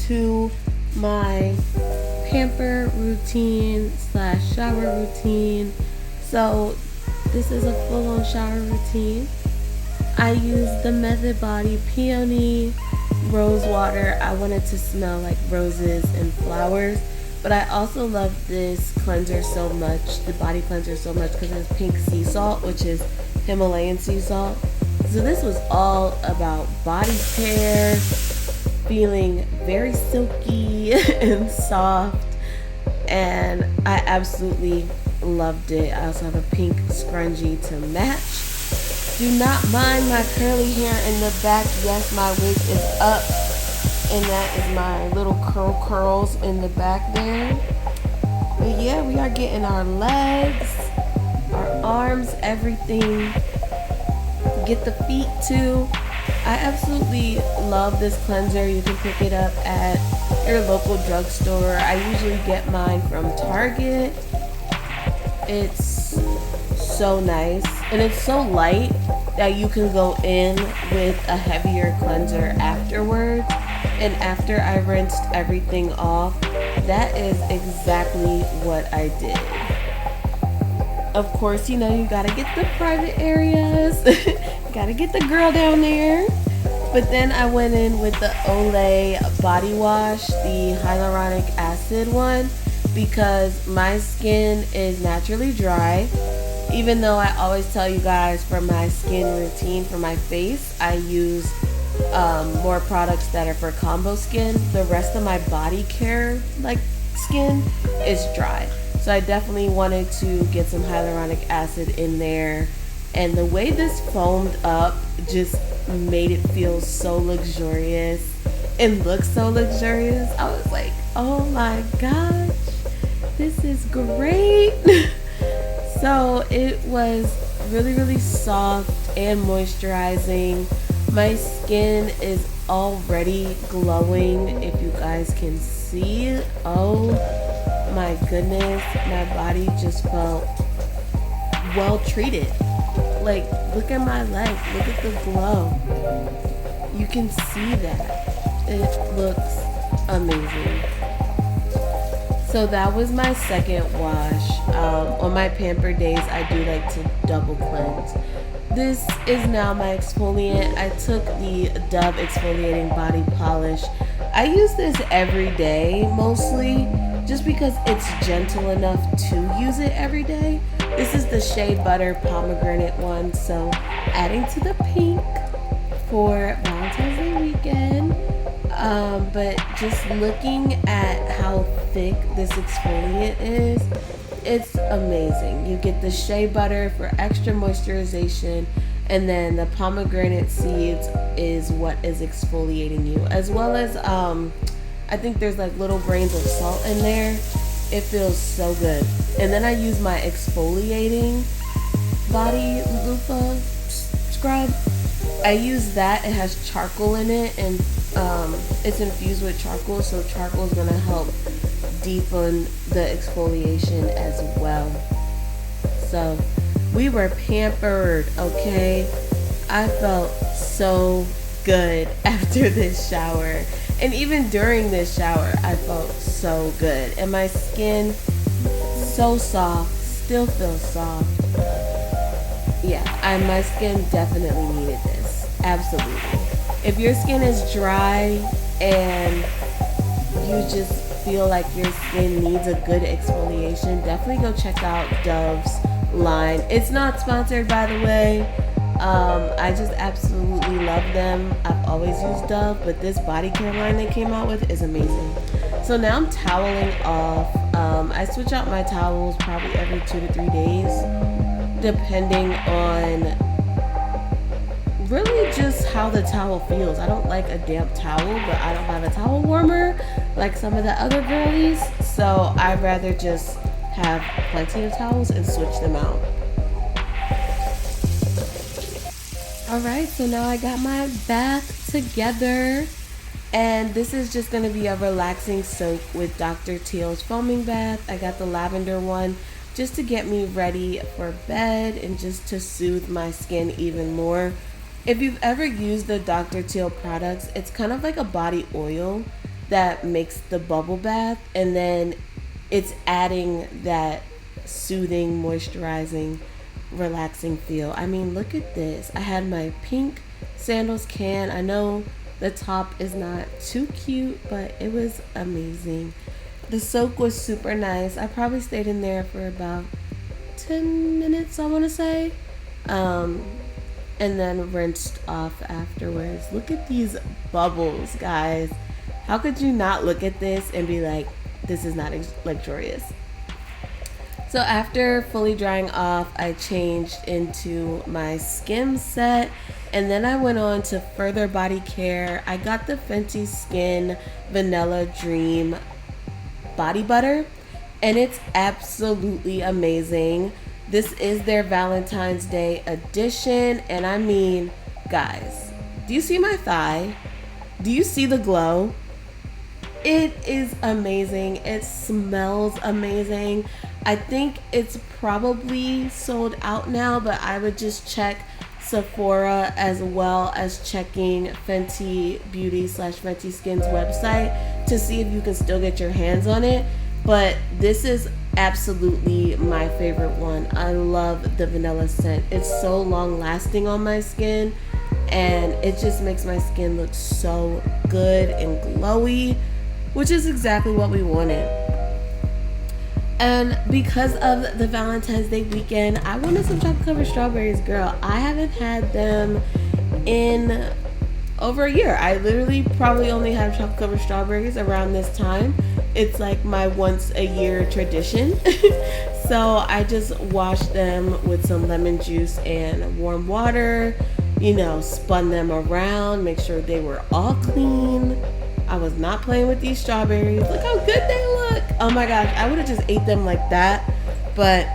into my pamper routine / shower routine. So this is a full-on shower routine. I use the Method Body Peony Rose Water. I wanted to smell like roses and flowers. But I also love this cleanser so much, the body cleanser so much, because it's pink sea salt, which is Himalayan sea salt. So this was all about body care, feeling very silky and soft, and I absolutely loved it. I also have a pink scrunchie to match. Do not mind my curly hair in the back. Yes, my wig is up. And that is my little curls in the back there. But yeah, we are getting our legs, our arms, everything. Get the feet too. I absolutely love this cleanser. You can pick it up at your local drugstore. I usually get mine from Target. It's so nice. And it's so light that you can go in with a heavier cleanser afterwards. And after I rinsed everything off, that is exactly what I did. Of course, you know, you gotta get the private areas. Gotta get the girl down there. But then I went in with the Olay body wash, the hyaluronic acid one, because my skin is naturally dry. Even though I always tell you guys for my skin routine for my face, I use more products that are for combo skin. The rest of my body care like skin is dry, so I definitely wanted to get some hyaluronic acid in there, and the way this foamed up just made it feel so luxurious and look so luxurious. I was like, oh my gosh, this is great. So it was really soft and moisturizing. My skin is already glowing, if you guys can see. Oh my goodness, my body just felt well treated. Like, look at my legs, look at the glow. You can see that. It looks amazing. So that was my second wash. On my pamper days, I do like to double cleanse. This is now my exfoliant. I took the Dove exfoliating body polish. I use this every day mostly just because it's gentle enough to use it every day. This is the Shea Butter pomegranate one, so adding to the pink for Valentine's Day weekend. But just looking at how thick this exfoliant is, it's amazing. You get the shea butter for extra moisturization, and then the pomegranate seeds is what is exfoliating you, as well as I think there's like little grains of salt in there. It feels so good. And then I use my exfoliating body loofah scrub. I use that. It has charcoal in it, and it's infused with charcoal, so charcoal is going to help deepen the exfoliation as well. So we were pampered, okay? I felt so good after this shower, and even during this shower I felt so good, and my skin so soft, still feels soft. Yeah, my skin definitely needed this. Absolutely. If your skin is dry and you just feel like your skin needs a good exfoliation, definitely go check out Dove's line. It's not sponsored, by the way. I just absolutely love them. I've always used Dove, but this body care line they came out with is amazing. So now I'm toweling off. I switch out my towels probably every 2 to 3 days, depending on really just how the towel feels. I don't like a damp towel, but I don't have a towel warmer like some of the other girlies, so I'd rather just have plenty of towels and switch them out. Alright, so now I got my bath together, and this is just going to be a relaxing soak with Dr. Teal's foaming bath. I got the lavender one just to get me ready for bed and just to soothe my skin even more. If you've ever used the Dr. Teal products, it's kind of like a body oil that makes the bubble bath, and then it's adding that soothing, moisturizing, relaxing feel. I mean, look at this. I had my pink sandals can. I know the top is not too cute, but it was amazing. The soak was super nice. I probably stayed in there for about 10 minutes, I want to say. And then rinsed off afterwards. Look at these bubbles, guys. How could you not look at this and be like, this is not luxurious? So after fully drying off, I changed into my Skim set, and then I went on to Further Body Care. I got the Fenty Skin Vanilla Dream Body Butter, and it's absolutely amazing. This is their Valentine's Day edition, and I mean, guys, do you see my thigh? Do you see the glow? It is amazing. It smells amazing. I think it's probably sold out now, but I would just check Sephora as well as checking Fenty Beauty / Fenty Skin's website to see if you can still get your hands on it. But this is absolutely my favorite one. I love the vanilla scent. It's so long lasting on my skin, and it just makes my skin look so good and glowy, which is exactly what we wanted. And because of the Valentine's Day weekend, I wanted some chocolate covered strawberries, girl. I haven't had them in over a year. I literally probably only have chocolate covered strawberries around this time. It's like my once a year tradition. So I just washed them with some lemon juice and warm water, spun them around, make sure they were all clean. I was not playing with these strawberries. Look how good they look. Oh my gosh, I would have just ate them like that, but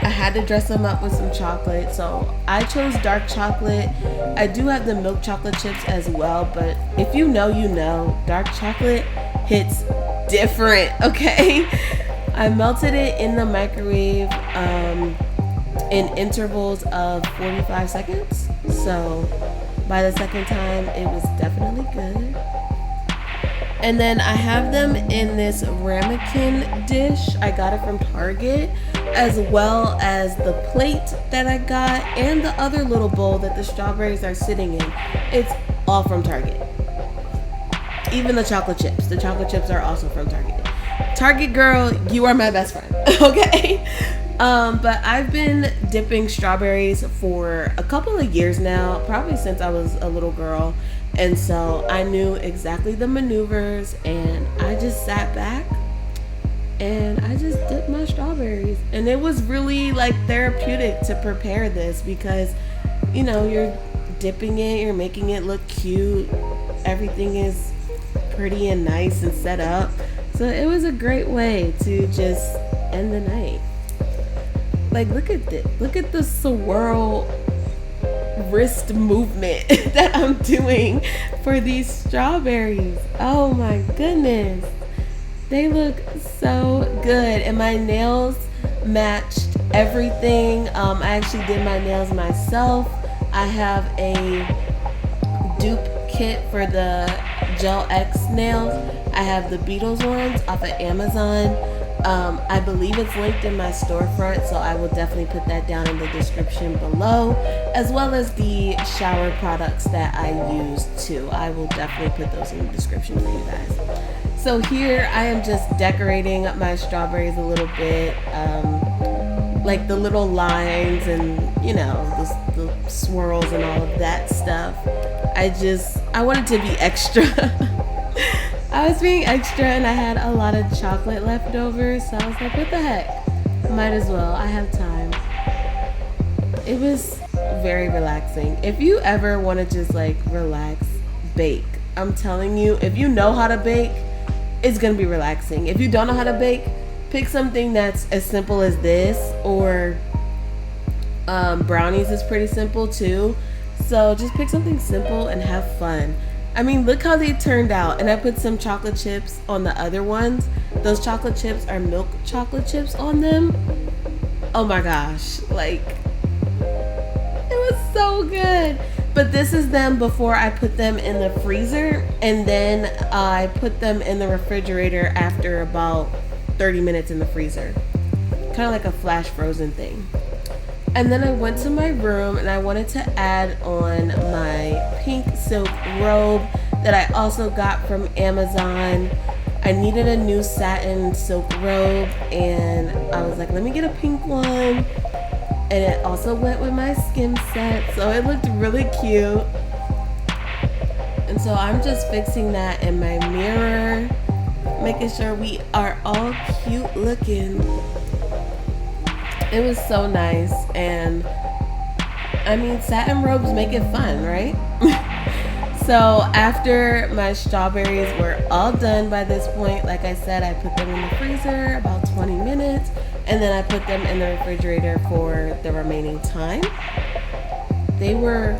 I had to dress them up with some chocolate. So I chose dark chocolate. I do have the milk chocolate chips as well, but if you know, dark chocolate hits different, okay? I melted it in the microwave in intervals of 45 seconds. So by the second time, it was definitely good. And then I have them in this ramekin dish. I got it from Target, as well as the plate that I got and the other little bowl that the strawberries are sitting in. It's all from Target. Even the chocolate chips. The chocolate chips are also from Target. Target girl, you are my best friend, okay? But I've been dipping strawberries for a couple of years now, probably since I was a little girl. And so I knew exactly the maneuvers, and I just sat back and I just dipped my strawberries. And it was really like therapeutic to prepare this because, you're dipping it, you're making it look cute. Everything is pretty and nice and set up. So it was a great way to just end the night. Like, look at this. Look at the swirl wrist movement that I'm doing for these strawberries. Oh my goodness. They look so good. And my nails matched everything. I actually did my nails myself. I have a dupe kit for the Gel X nails. I have the Beatles ones off of Amazon. I believe it's linked in my storefront, so I will definitely put that down in the description below, as well as the shower products that I use too. I will definitely put those in the description for you guys. So here I am just decorating my strawberries a little bit, like the little lines and the swirls and all of that stuff. I wanted to be extra. I was being extra, and I had a lot of chocolate left over, so I was like, what the heck? Might as well. I have time. It was very relaxing. If you ever want to just relax, bake. I'm telling you, if you know how to bake, it's going to be relaxing. If you don't know how to bake, pick something that's as simple as this, or brownies is pretty simple too. So just pick something simple and have fun. I mean, look how they turned out. And I put some chocolate chips on the other ones. Those chocolate chips are milk chocolate chips on them. Oh my gosh. It was so good. But this is them before I put them in the freezer, and then I put them in the refrigerator after about 30 minutes in the freezer. Kind of like a flash frozen thing. And then I went to my room and I wanted to add on my pink silk robe that I also got from Amazon. I needed a new satin silk robe and I was like, let me get a pink one. And it also went with my skim set, so it looked really cute. And so I'm just fixing that in my mirror, making sure we are all cute looking. It was so nice, and I mean, satin robes make it fun, right? So after my strawberries were all done by this point, like I said, I put them in the freezer about 20 minutes, and then I put them in the refrigerator for the remaining time. They were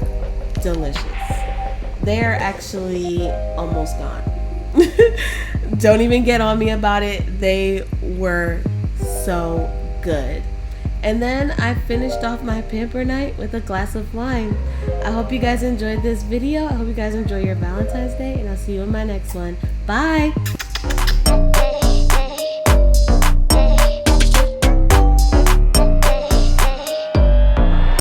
delicious. They are actually almost gone. Don't even get on me about it. They were so good. And then I finished off my pamper night with a glass of wine. I hope you guys enjoyed this video. I hope you guys enjoy your Valentine's Day, and I'll see you in my next one. Bye!